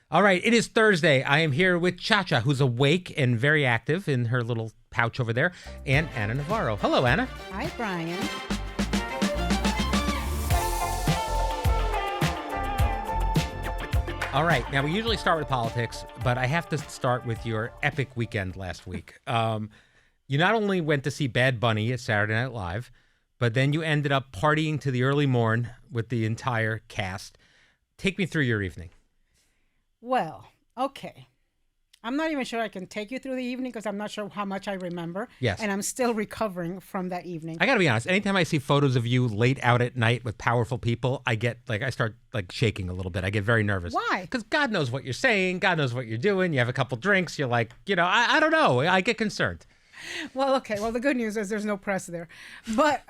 All right, it is Thursday. I am here with Cha-Cha, who's awake and very active in her little pouch over there, and Anna Navarro. Hello, Anna. Hi, Brian. All right, now we usually start with politics, but I have to start with your epic weekend last week. You not only went to see Bad Bunny at Saturday Night Live, but then you ended up partying to the early morn with the entire cast. Take me through your evening. Well, okay. I'm not even sure I can take you through the evening because I'm not sure how much I remember. Yes. And I'm still recovering from that evening. I got to be honest. Anytime I see photos of you late out at night with powerful people, I start shaking a little bit. I get very nervous. Why? Because God knows what you're saying. God knows what you're doing. You have a couple drinks. You're like, I don't know. I get concerned. Well, okay. Well, the good news is there's no press there. But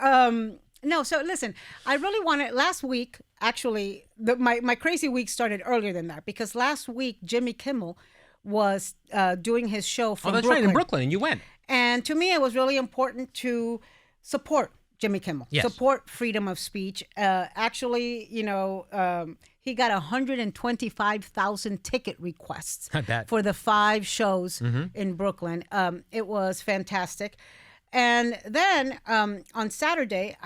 no, so listen, I really wanted last week, actually, my crazy week started earlier than that because last week Jimmy Kimmel was doing his show from that's Brooklyn. right, in Brooklyn, and you went. And to me, it was really important to support Jimmy Kimmel, yes. Support freedom of speech. Actually, he got 125,000 ticket requests for the 5 shows in Brooklyn. It was fantastic. And then on Saturday,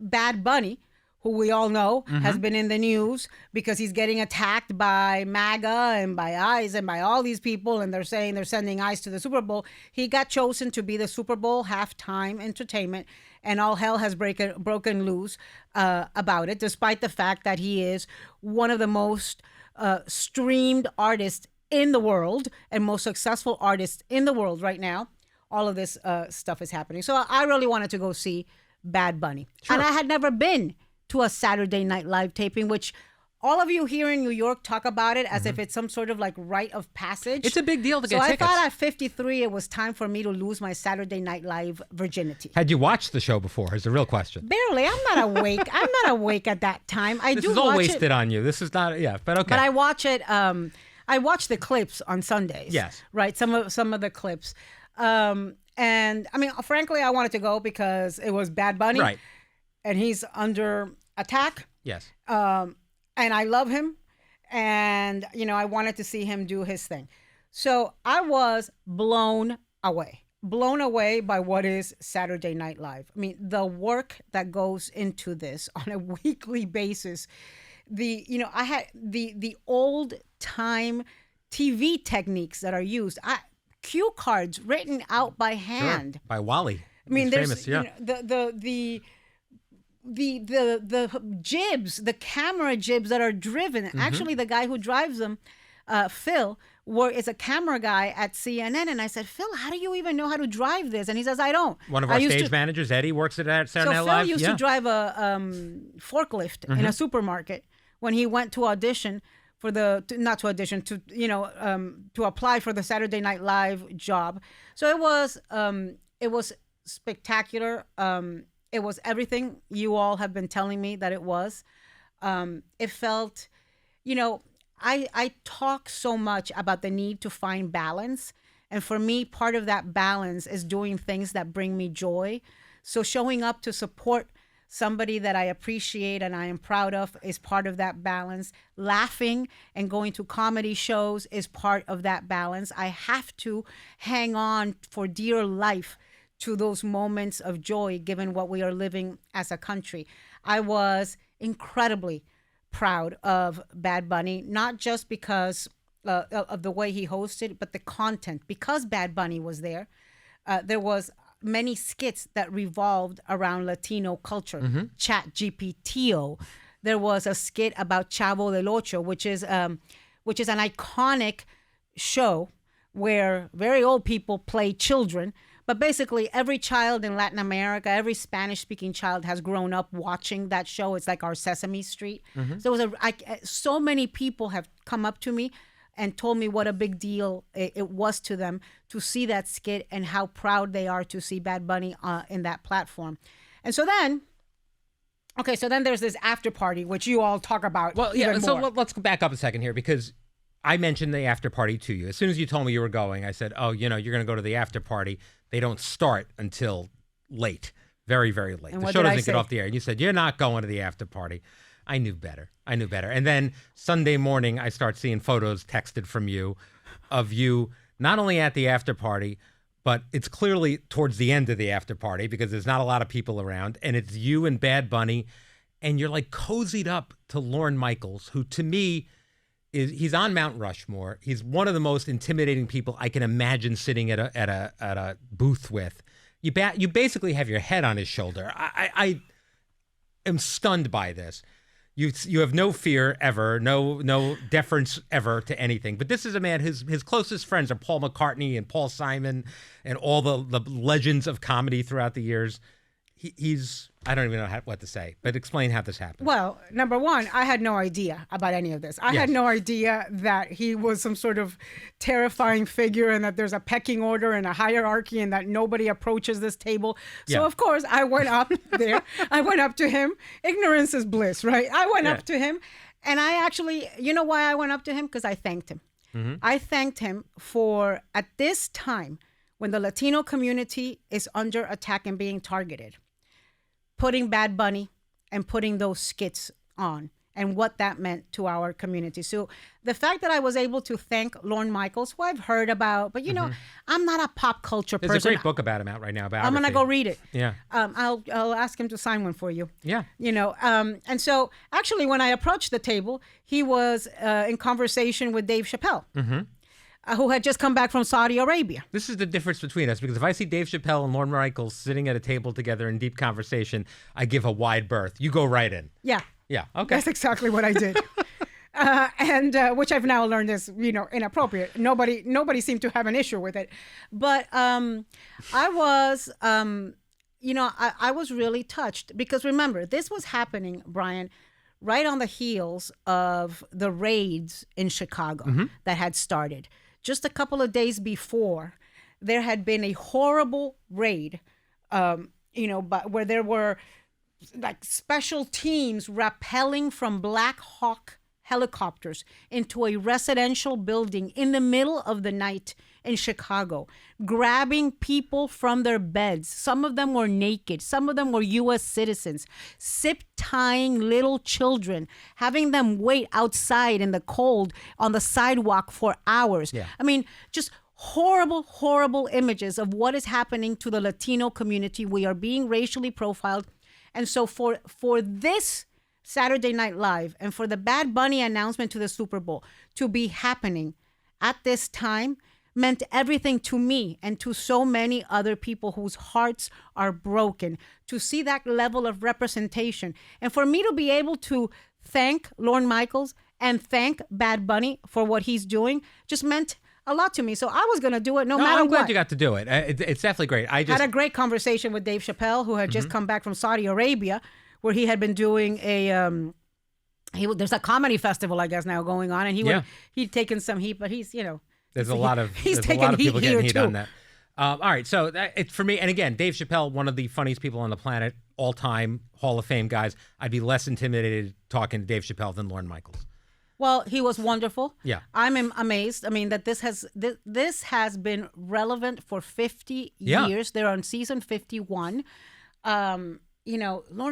Bad Bunny, who we all know has been in the news because he's getting attacked by MAGA and by ICE and by all these people, and they're saying they're sending ICE to the Super Bowl. He got chosen to be the Super Bowl halftime entertainment, and all hell has broken loose about it, despite the fact that he is one of the most streamed artists in the world and most successful artists in the world right now. All of this stuff is happening. So I really wanted to go see Bad Bunny. Sure. And I had never been to a Saturday Night Live taping, which all of you here in New York talk about it as if it's some sort of like rite of passage. It's a big deal to get tickets. So I thought at 53 it was time for me to lose my Saturday Night Live virginity. Had you watched the show before is the real question. Barely. I'm not awake. I'm not awake at that time. This is all wasted on you. This is not, but okay. But I watch it, I watch the clips on Sundays. Yes. Right? Some of the clips. And I mean, frankly, I wanted to go because it was Bad Bunny. Right. And he's under attack. Yes. And I love him. And, I wanted to see him do his thing. So I was blown away by what is Saturday Night Live. I mean, the work that goes into this on a weekly basis. I had the old time TV techniques that are used. Cue cards written out by hand. Sure. By Wally. I mean, He's there's famous, the jibs, the camera jibs that are driven. Actually, the guy who drives them, Phil, is a camera guy at CNN. And I said, Phil, how do you even know how to drive this? And he says, I don't. One of our stage managers, Eddie, works at Saturday Night Live. So Phil used to drive a forklift in a supermarket when he went to audition for to apply for the Saturday Night Live job. So it was spectacular. It was everything you all have been telling me that it was. It felt, I talk so much about the need to find balance. And for me, part of that balance is doing things that bring me joy. So showing up to support somebody that I appreciate and I am proud of is part of that balance. Laughing and going to comedy shows is part of that balance. I have to hang on for dear life to those moments of joy, given what we are living as a country. I was incredibly proud of Bad Bunny, not just because of the way he hosted, but the content. Because Bad Bunny was there, there was many skits that revolved around Latino culture. Chat GPTO. There was a skit about Chavo del Ocho, which is an iconic show where very old people play children. But basically, every child in Latin America, every Spanish-speaking child has grown up watching that show. It's like our Sesame Street. So so many people have come up to me and told me what a big deal it was to them to see that skit and how proud they are to see Bad Bunny in that platform. And so then there's this after party, which you all talk about. Well, yeah, even so more. let's go back up a second here because I mentioned the after party to you. As soon as you told me you were going, I said, oh, you're going to go to the after party. They don't start until late, very, very late. And the what show did I doesn't get say? off the air. And you said, you're not going to the after party. I knew better. And then Sunday morning, I start seeing photos texted from you of you not only at the after party, but it's clearly towards the end of the after party because there's not a lot of people around. And it's you and Bad Bunny. And you're like cozied up to Lorne Michaels, who to me he's on Mount Rushmore. He's one of the most intimidating people I can imagine sitting at a booth with. You basically have your head on his shoulder. I am stunned by this. You have no fear ever, no deference ever to anything. But this is a man, his closest friends are Paul McCartney and Paul Simon and all the legends of comedy throughout the years. He's, I don't even know what to say, but explain how this happened. Well, number one, I had no idea about any of this. I had no idea that he was some sort of terrifying figure and that there's a pecking order and a hierarchy and that nobody approaches this table. So, of course, I went up there. I went up to him. Ignorance is bliss, right? I went up to him. And I actually, you know why I went up to him? Because I thanked him. Mm-hmm. I thanked him for, at this time, when the Latino community is under attack and being targeted, putting Bad Bunny and putting those skits on and what that meant to our community. So the fact that I was able to thank Lorne Michaels, who I've heard about, but I'm not a pop culture person. There's a great book about him out right now. I'm going to go read it. Yeah. I'll ask him to sign one for you. Yeah. And so actually when I approached the table, he was in conversation with Dave Chappelle. Mm-hmm. Who had just come back from Saudi Arabia. This is the difference between us, because if I see Dave Chappelle and Lorne Michaels sitting at a table together in deep conversation, I give a wide berth. You go right in. Yeah. Yeah. Okay. That's exactly what I did. And which I've now learned is, inappropriate. Nobody seemed to have an issue with it. But I was, I was really touched because remember, this was happening, Brian, right on the heels of the raids in Chicago that had started. Just a couple of days before, there had been a horrible raid, but where there were like special teams rappelling from Black Hawk helicopters into a residential building in the middle of the night in Chicago, grabbing people from their beds. Some of them were naked. Some of them were U.S. citizens, zip tying little children, having them wait outside in the cold on the sidewalk for hours. Yeah. I mean, just horrible, horrible images of what is happening to the Latino community. We are being racially profiled. And so for this Saturday Night Live and for the Bad Bunny announcement to the Super Bowl to be happening at this time meant everything to me and to so many other people whose hearts are broken. To see that level of representation and for me to be able to thank Lorne Michaels and thank Bad Bunny for what he's doing just meant a lot to me. So I was going to do it no matter what. I'm glad you got to do it. It's definitely great. I had a great conversation with Dave Chappelle, who had just come back from Saudi Arabia, where he had been doing there's a comedy festival, I guess, now going on, and he'd taken some heat, but he's, there's a lot of people getting heat on that. All right, so it's for me, and again, Dave Chappelle, one of the funniest people on the planet, all-time Hall of Fame guys. I'd be less intimidated talking to Dave Chappelle than Lorne Michaels. Well, he was wonderful. Yeah, I'm amazed. I mean, that this has been relevant for 50 years. They're on season 51. Lorne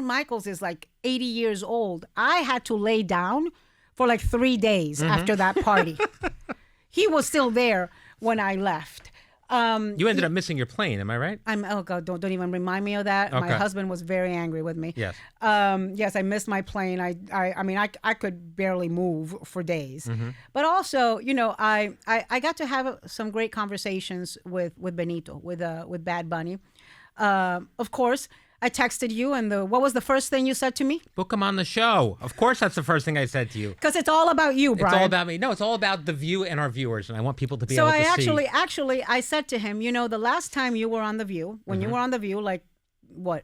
Michaels is like 80 years old. I had to lay down for like 3 days after that party. He was still there when I left. You ended up missing your plane, am I right? Oh God, don't even remind me of that. Okay. My husband was very angry with me. Yes. Yes, I missed my plane. I could barely move for days. Mm-hmm. But also, I got to have some great conversations with Benito, with Bad Bunny. Of course, I texted you, and what was the first thing you said to me? Book him on the show. Of course, that's the first thing I said to you. Because it's all about you, Brian. It's all about me. No, it's all about the View and our viewers, and I want people to be able to see. So actually, I said to him, the last time you were on The View, when you were on The View, like,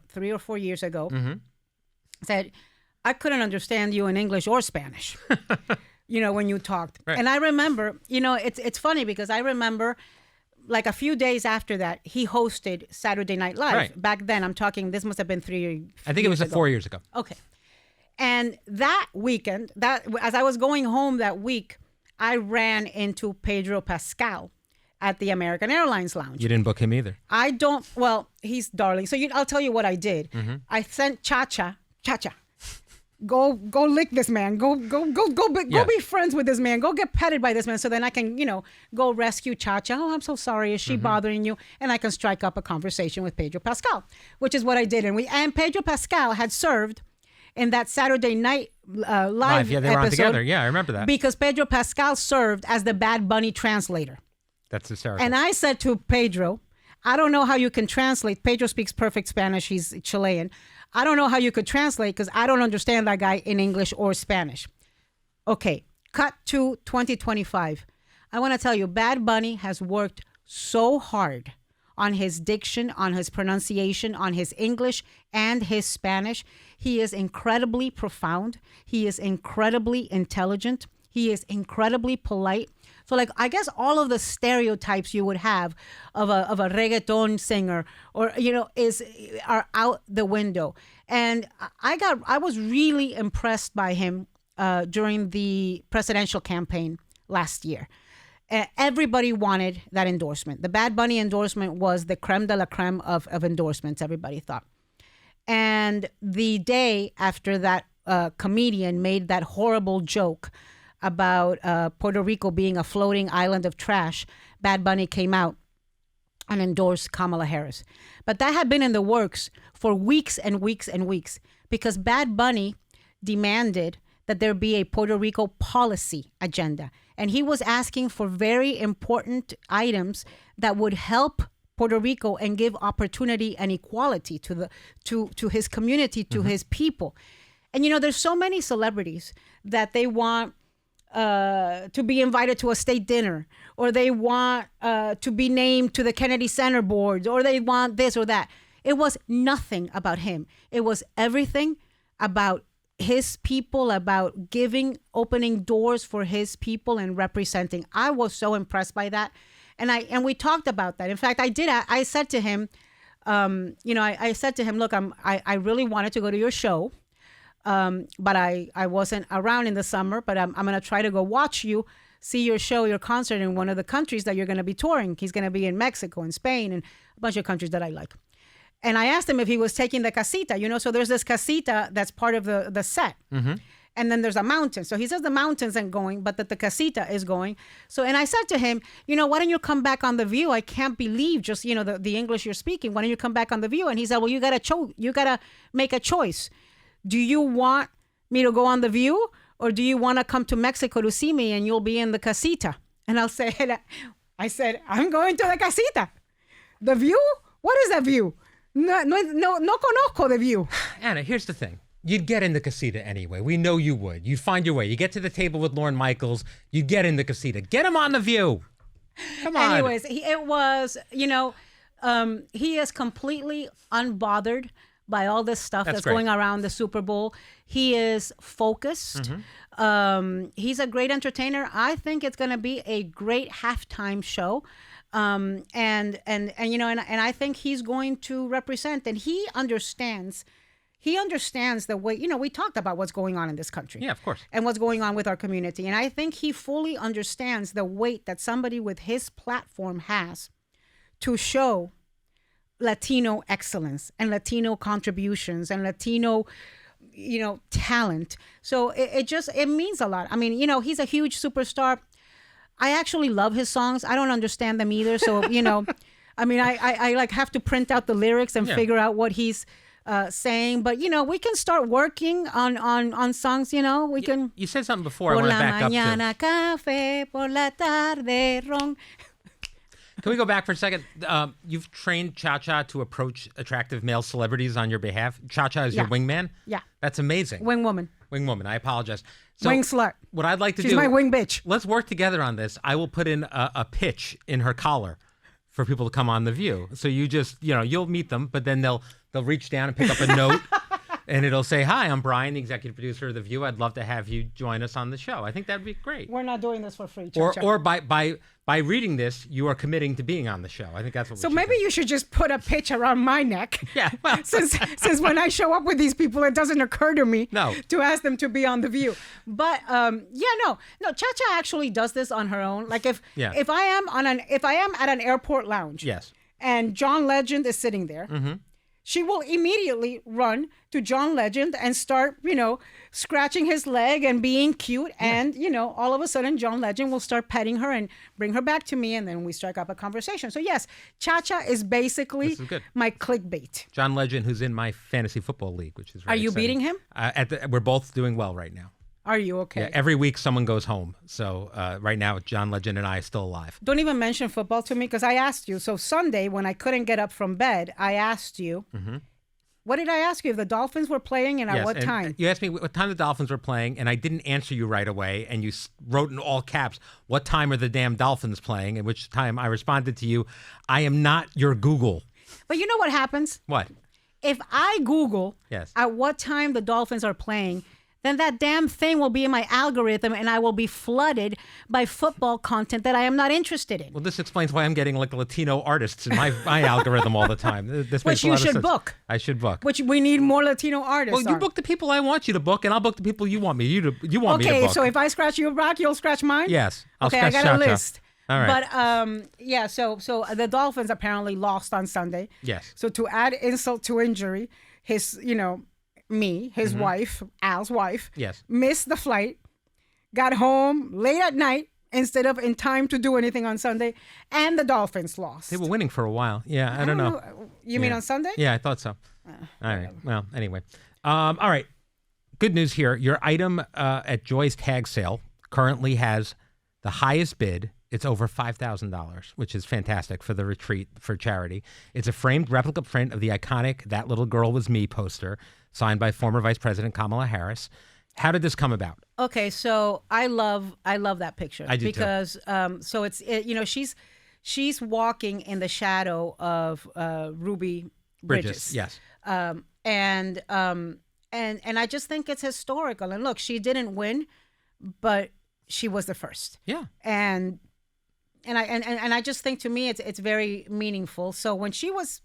3 or 4 years ago, I said, I couldn't understand you in English or Spanish, when you talked. Right. And I remember, it's funny because I remember like a few days after that, he hosted Saturday Night Live. Right. Back then, I'm talking, this must have been 3 years ago. I think it was 4 years ago. Okay. And that weekend, as I was going home that week, I ran into Pedro Pascal at the American Airlines Lounge. You didn't book him either. He's darling. So I'll tell you what I did. Mm-hmm. I sent Cha-Cha, go lick this man. Go be friends with this man. Go get petted by this man so then I can, go rescue Cha-Cha. Oh, I'm so sorry. Is she bothering you? And I can strike up a conversation with Pedro Pascal, which is what I did. And Pedro Pascal had served in that Saturday night live Yeah, they were on episode. together. Yeah, I remember that. Because Pedro Pascal served as the Bad Bunny translator. That's hysterical. And I said to Pedro, I don't know how you can translate. Pedro speaks perfect Spanish. He's Chilean. I don't know how you could translate because I don't understand that guy in English or Spanish. Okay, cut to 2025. I want to tell you, Bad Bunny has worked so hard on his diction, on his pronunciation, on his English and his Spanish. He is incredibly profound. He is incredibly intelligent. He is incredibly polite. So, like, I guess all of the stereotypes you would have of a reggaeton singer or, are out the window. And I was really impressed by him during the presidential campaign last year. Everybody wanted that endorsement. The Bad Bunny endorsement was the creme de la creme of endorsements, everybody thought. And the day after that comedian made that horrible joke about Puerto Rico being a floating island of trash, Bad Bunny came out and endorsed Kamala Harris. But that had been in the works for weeks and weeks and weeks because Bad Bunny demanded that there be a Puerto Rico policy agenda. And he was asking for very important items that would help Puerto Rico and give opportunity and equality to his community, to his people. And, there's so many celebrities that they want to be invited to a state dinner, or they want to be named to the Kennedy Center boards, or they want this or that. It was nothing about him. It was everything about his people, about opening doors for his people and representing. I was so impressed by that. And we talked about that. In fact, I said to him, I said to him, look, I really wanted to go to your show. But I wasn't around in the summer, but I'm going to try to go watch you, see your show, your concert in one of the countries that you're going to be touring. He's going to be in Mexico and Spain and a bunch of countries that I like. And I asked him if he was taking the casita, so there's this casita that's part of the set. Mm-hmm. And then there's a mountain. So he says the mountains aren't going, but that the casita is going. So, and I said to him, why don't you come back on The View? I can't believe just, the English you're speaking. Why don't you come back on The View? And he said, well, you got to make a choice. Do you want me to go on The View, or do you want to come to Mexico to see me and you'll be in the casita? And I said, I'm going to the casita. The View? What is The View? No conozco The View. Anna, here's the thing. You'd get in the casita anyway. We know you would. You'd find your way. You get to the table with Lorne Michaels. You'd get in the casita. Get him on The View. Come on. Anyways, he is completely unbothered by all this stuff that's going around the Super Bowl. He is focused. Mm-hmm. He's a great entertainer. I think it's going to be a great halftime show. And I think he's going to represent, and he understands the way, we talked about what's going on in this country. Yeah, of course. And what's going on with our community. And I think he fully understands the weight that somebody with his platform has to show Latino excellence and Latino contributions and Latino, talent. So it means a lot. I mean, he's a huge superstar. I actually love his songs. I don't understand them either. So, I mean, I like have to print out the lyrics and figure out what he's saying. But, we can start working on songs, we can. You said something before I want to back up to. Por la mañana café, por la tarde ron. Can we go back for a second? You've trained Cha-Cha to approach attractive male celebrities on your behalf. Cha-Cha is your wingman? Yeah. That's amazing. Wing woman. Wing woman. I apologize. So wing slut. What I'd like to do. She's my wing bitch. Let's work together on this. I will put in a pitch in her collar for people to come on The View. So you just, you'll meet them, but then they'll reach down and pick up a note. And it'll say, hi, I'm Brian, the executive producer of The View. I'd love to have you join us on the show. I think that'd be great. We're not doing this for free, Cha-Cha. Or by reading this, you are committing to being on the show. I think that's what we should maybe do. You should just put a pitch around my neck. Yeah. Well. since when I show up with these people, it doesn't occur to me to ask them to be on The View. But no, Cha-Cha actually does this on her own. Like if I am at an airport lounge. Yes. And John Legend is sitting there. Mm-hmm. she will immediately run to John Legend and start, scratching his leg and being cute. And, all of a sudden, John Legend will start petting her and bring her back to me. And then we strike up a conversation. So, yes, Cha-Cha is basically my clickbait. John Legend, who's in my fantasy football league, which is very Are you exciting. beating him? We're both doing well right now. Are you okay? Yeah, every week someone goes home. So right now, John Legend and I are still alive. Don't even mention football to me because I asked you. So Sunday, when I couldn't get up from bed, I asked you, what did I ask you? If the Dolphins were playing and at what time? You asked me what time the Dolphins were playing, and I didn't answer you right away. And you wrote in all caps, what time are the damn Dolphins playing? At which time I responded to you, I am not your Google. But you know what happens? What? If I Google Yes. at what time the Dolphins are playing, then that damn thing will be in my algorithm and I will be flooded by football content that I am not interested in. Well, this explains why I'm getting like Latino artists in my algorithm all the time. This Which makes a you lot of should sense. book. I should book. Which we need more Latino artists. Well, you book the people I want you to book, and I'll book the people you want me to book. Okay, so if I scratch your back, you'll scratch mine? Yes. I'll okay, scratch I got a Cha-Cha. list. All right. But yeah, so the Dolphins apparently lost on Sunday. Yes. So to add insult to injury, his his wife, Al's wife, Yes. missed the flight, got home late at night instead of in time to do anything on Sunday, and the Dolphins lost. They were winning for a while. Yeah, I don't know. You mean on Sunday? Yeah, I thought so. All right. Well, anyway. All right. Good news here. Your item at Joy's tag sale currently has the highest bid. It's over $5,000, which is fantastic for the retreat for charity. It's a framed replica print of the iconic "That Little Girl Was Me" poster, signed by former Vice President Kamala Harris. How did this come about? Okay, so I love that picture. I do because so she's walking in the shadow of Ruby Bridges. Yes. And I just think it's historical. And look, she didn't win, but she was the first. Yeah. And I just think, to me, it's very meaningful. So when she was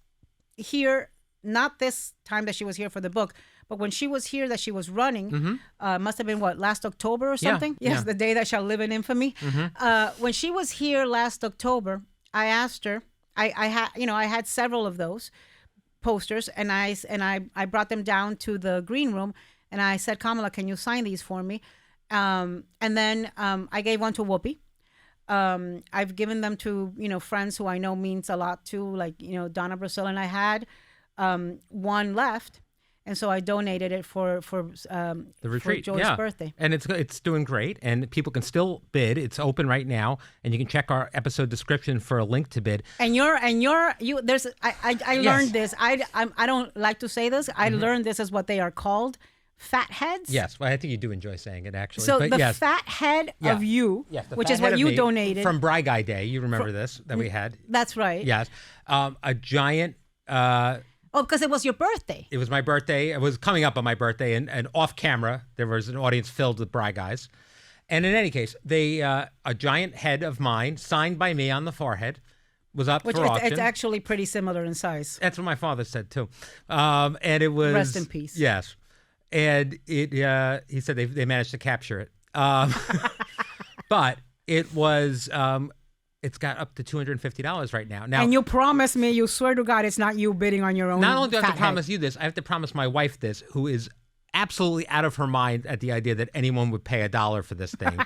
here, not this time that she was here for the book, but when she was here that she was running, must have been last October or something? Yeah, Yes, yeah. the day that shall live in infamy. When she was here last October, I asked her, I had several of those posters, and I brought them down to the green room, and I said, Kamala, can you sign these for me? And then I gave one to Whoopi. I've given them to, friends who I know means a lot to, like, Donna Brazil, and I had one left. And so I donated it for The retreat, for Joy's birthday. And it's doing great, and people can still bid. It's open right now, and you can check our episode description for a link to bid. And there's I learned this. I don't like to say this. I learned this as what they are called, fat heads. Yes, well, I think you do enjoy saying it, actually. So but the yes. fat head of you, Yes, the which fat is head what of you me donated from Bry Guy Day. You remember this that we had? That's right. Yes, a giant. Oh, because it was your birthday. It was my birthday. It was coming up on my birthday, and off camera there was an audience filled with Bry Guys. And in any case, a giant head of mine, signed by me on the forehead, was up Which for auction. it's actually pretty similar in size. That's what my father said too. And it was Rest in peace. Yes, and he said they managed to capture it. But it was. It's got up to $250 right now. Now, And you promise me, you swear to God, it's not you bidding on your own. not only do I have to fat head. promise you this, I have to promise my wife this, who is absolutely out of her mind at the idea that anyone would pay $1 for this thing.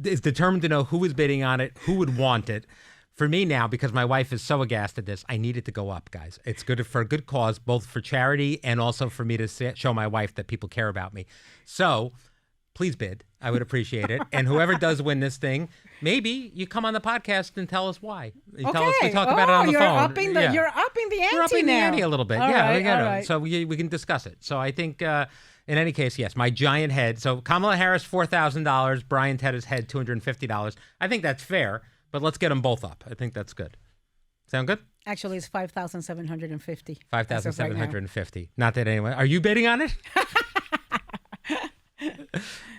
Is determined to know who is bidding on it, who would want it. For me now, because my wife is so aghast at this, I need it to go up, guys. It's good for a good cause, both for charity and also for me to show my wife that people care about me. So please bid. I would appreciate it. And whoever does win this thing, maybe you come on the podcast and tell us why. You tell us, we talk about it on the you're phone. Upping the, Yeah. You're upping the ante We're upping now. the ante a little bit. All Yeah, right, we got all to. right. So we can discuss it. So I think, in any case, yes, my giant head. So Kamala Harris, $4,000. Brian Tedder's head, $250. I think that's fair, but let's get them both up. I think that's good. Sound good? Actually, it's 5,750. 5,750. Not that anyone. Are you bidding on it?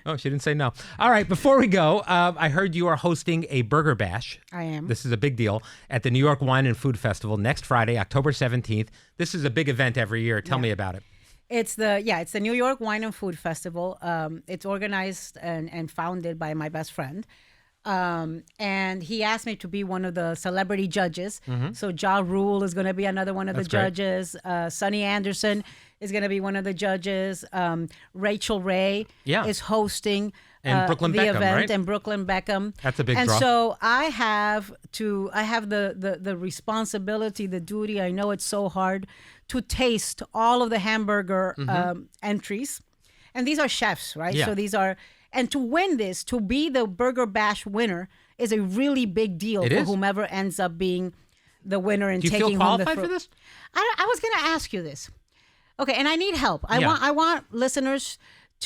Oh, she didn't say no. All right, before we go, I heard you are hosting a burger bash. I am. This is a big deal at the New York Wine and Food Festival next Friday, October 17th. This is a big event every year. Tell me about it. It's the New York Wine and Food Festival. It's organized and founded by my best friend. And he asked me to be one of the celebrity judges. So Ja Rule is going to be another one of the judges. Sonny Anderson is going to be one of the judges. Rachel Ray is hosting and Brooklyn the Beckham, event, right? and Brooklyn Beckham. That's a big and draw. And so I have the responsibility, the duty. I know it's so hard to taste all of the hamburger entries, and these are chefs, right? Yeah. So these are. And to win this, to be the Burger Bash winner, is a really big deal for whomever ends up being the winner and taking home the Do you feel qualified for this? I was going to ask you this. Okay, and I need help. I want listeners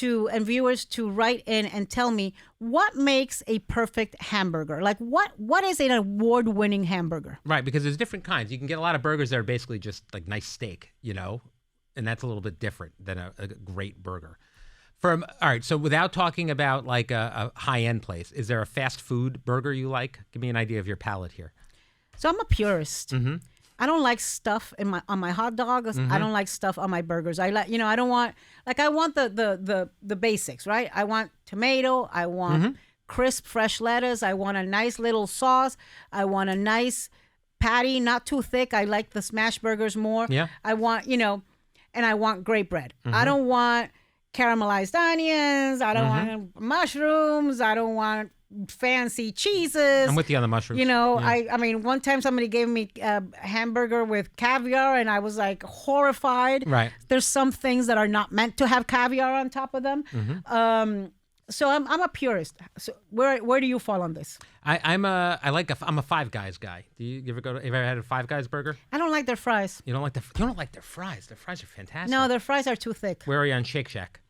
and viewers to write in and tell me what makes a perfect hamburger. Like what is an award-winning hamburger? Right, because there's different kinds. You can get a lot of burgers that are basically just like nice steak, and that's a little bit different than a great burger. All right, so without talking about like a high-end place, is there a fast food burger you like? Give me an idea of your palate here. So I'm a purist. I don't like stuff on my hot dogs. I don't like stuff on my burgers. I like, I don't want, I want the basics, right? I want tomato. I want crisp, fresh lettuce. I want a nice little sauce. I want a nice patty, not too thick. I like the smash burgers more. Yeah. I want, and I want great bread. I don't want caramelized onions. I don't want mushrooms. I don't want fancy cheeses. I'm with you on the mushrooms. I mean, one time somebody gave me a hamburger with caviar, and I was like horrified. Right. There's some things that are not meant to have caviar on top of them. So I'm a purist. So where do you fall on this? I'm a Five Guys guy. Do you ever have you ever had a Five Guys burger? I don't like their fries. You don't like their fries. Their fries are fantastic. No, their fries are too thick. Where are you on Shake Shack?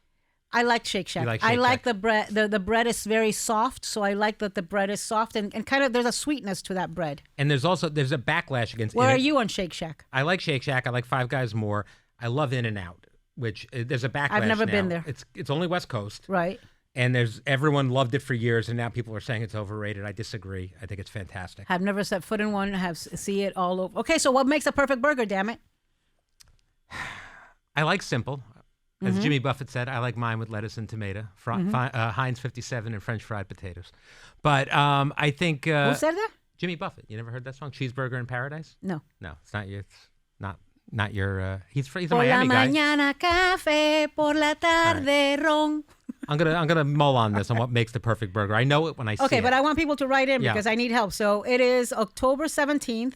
I like Shake Shack. I like the bread. The bread is very soft, so I like that the bread is soft and kind of there's a sweetness to that bread. And there's a backlash against. Where are you on Shake Shack? I like Shake Shack. I like Five Guys more. I love In-N-Out, which there's a backlash. I've never now. been there. It's only West Coast, right? And everyone loved it for years, and now people are saying it's overrated. I disagree. I think it's fantastic. I've never set foot in one. See it all over. Okay, so what makes a perfect burger? Damn it! I like simple. As Jimmy Buffett said, I like mine with lettuce and tomato, Heinz 57 and French fried potatoes. But I think who said that? Jimmy Buffett. You never heard that song, Cheeseburger in Paradise? No, it's not your. It's not your. He's a por Miami la guy. mañana café, por la tarde ron. I'm gonna mull on this on what makes the perfect burger. I know it when I see it. Okay, but I want people to write in because I need help. So it is October 17th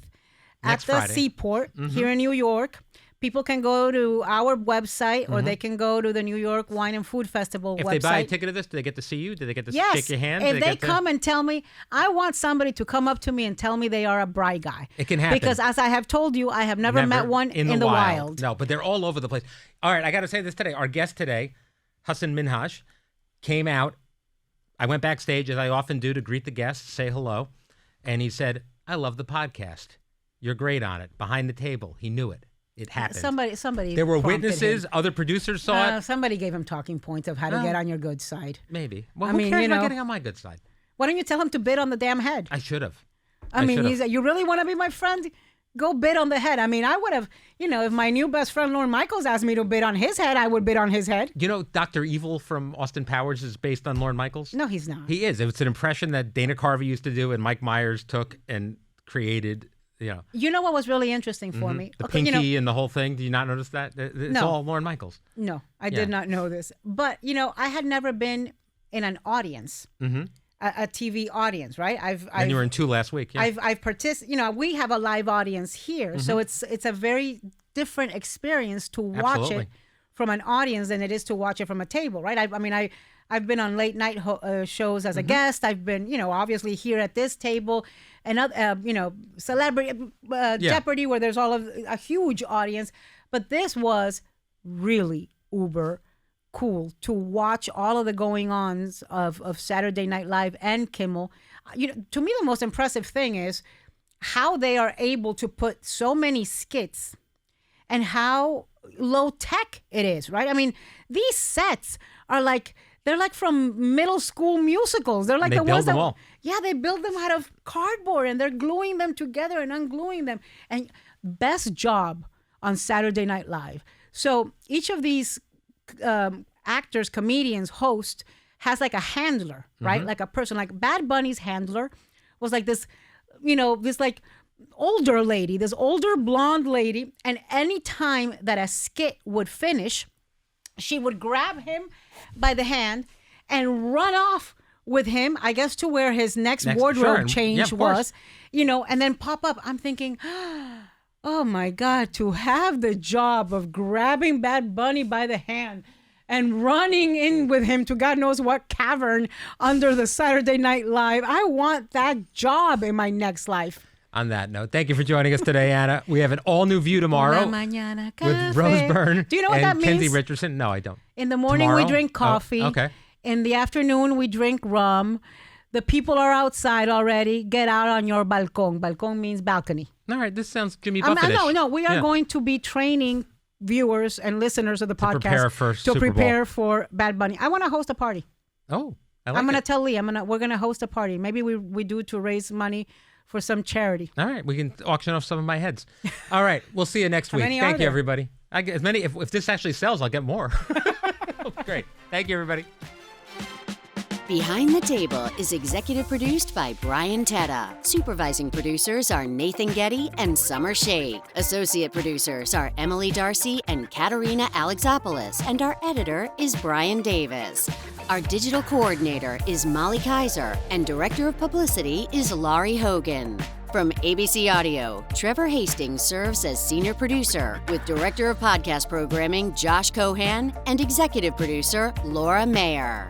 at the Friday. Seaport here in New York. People can go to our website or they can go to the New York Wine and Food Festival website. If they buy a ticket to this, do they get to see you? Do they get to shake your hand? If they come and tell me, I want somebody to come up to me and tell me they are a Bry guy. It can happen. Because as I have told you, I have never met one in the wild. No, but they're all over the place. All right, I got to say this today. Our guest today, Hassan Minhaj, came out. I went backstage, as I often do, to greet the guests, say hello. And he said, I love the podcast. You're great on it. Behind the table. He knew it. It happened. Somebody. There were witnesses. Other producers saw it. Somebody gave him talking points of how to get on your good side. Maybe. Well, who cares about getting on my good side? Why don't you tell him to bid on the damn head? I should have. I mean, you really want to be my friend? Go bid on the head. I mean, I would have, if my new best friend Lorne Michaels asked me to bid on his head, I would bid on his head. Dr. Evil from Austin Powers is based on Lorne Michaels? No, he's not. He is. It's an impression that Dana Carvey used to do and Mike Myers took and created. You know what was really interesting for me? The pinky and the whole thing. Do you not notice that? It's all Lorne Michaels. No, I did not know this. But, I had never been in an audience, a TV audience, right? And you were in 2 last week. Yeah. I've participated, we have a live audience here. So it's a very different experience to watch it from an audience than it is to watch it from a table, right? I've been on late night shows as a guest. I've been, obviously here at this table, and Celebrity Jeopardy, where there's all of a huge audience. But this was really uber cool to watch all of the going-ons of Saturday Night Live and Kimmel. To me, the most impressive thing is how they are able to put so many skits and how low tech it is, right? I mean, these sets are they're like from middle school musicals. They're like the ones that, all. Yeah, they build them out of cardboard and they're gluing them together and ungluing them. And best job on Saturday Night Live. So each of these actors, comedians, hosts has like a handler, right? Like a person, like Bad Bunny's handler was like this, this like older lady, this older blonde lady. And any time that a skit would finish, she would grab him by the hand and run off with him, I guess, to where his next wardrobe change was, and then pop up. I'm thinking, oh my God, to have the job of grabbing Bad Bunny by the hand and running in with him to God knows what cavern under the Saturday Night Live. I want that job in my next life. On that note, thank you for joining us today, Anna. We have an all-new View tomorrow with Rose Byrne. Do you know what that means? Kenzie Richardson. No, I don't. In the morning, we drink coffee. Oh, okay. In the afternoon, we drink rum. The people are outside already. Get out on your balcón. Balcón means balcony. All right, this sounds Jimmy Buffett-ish. No. We are going to be training viewers and listeners of the podcast to prepare for Bad Bunny. I want to host a party. Oh, I like I'm going to tell Lee. We're going to host a party. Maybe we do to raise money for some charity. All right, we can auction off some of my heads. All right, we'll see you next week. Thank you, everybody. I get as many. If this actually sells, I'll get more. Great. Thank you, everybody. Behind the Table is executive produced by Brian Tetta. Supervising producers are Nathan Getty and Summer Shake. Associate producers are Emily Darcy and Katerina Alexopoulos, and our editor is Brian Davis. Our digital coordinator is Molly Kaiser, and director of publicity is Laurie Hogan. From ABC Audio, Trevor Hastings serves as senior producer, with director of podcast programming Josh Cohan and executive producer Laura Mayer.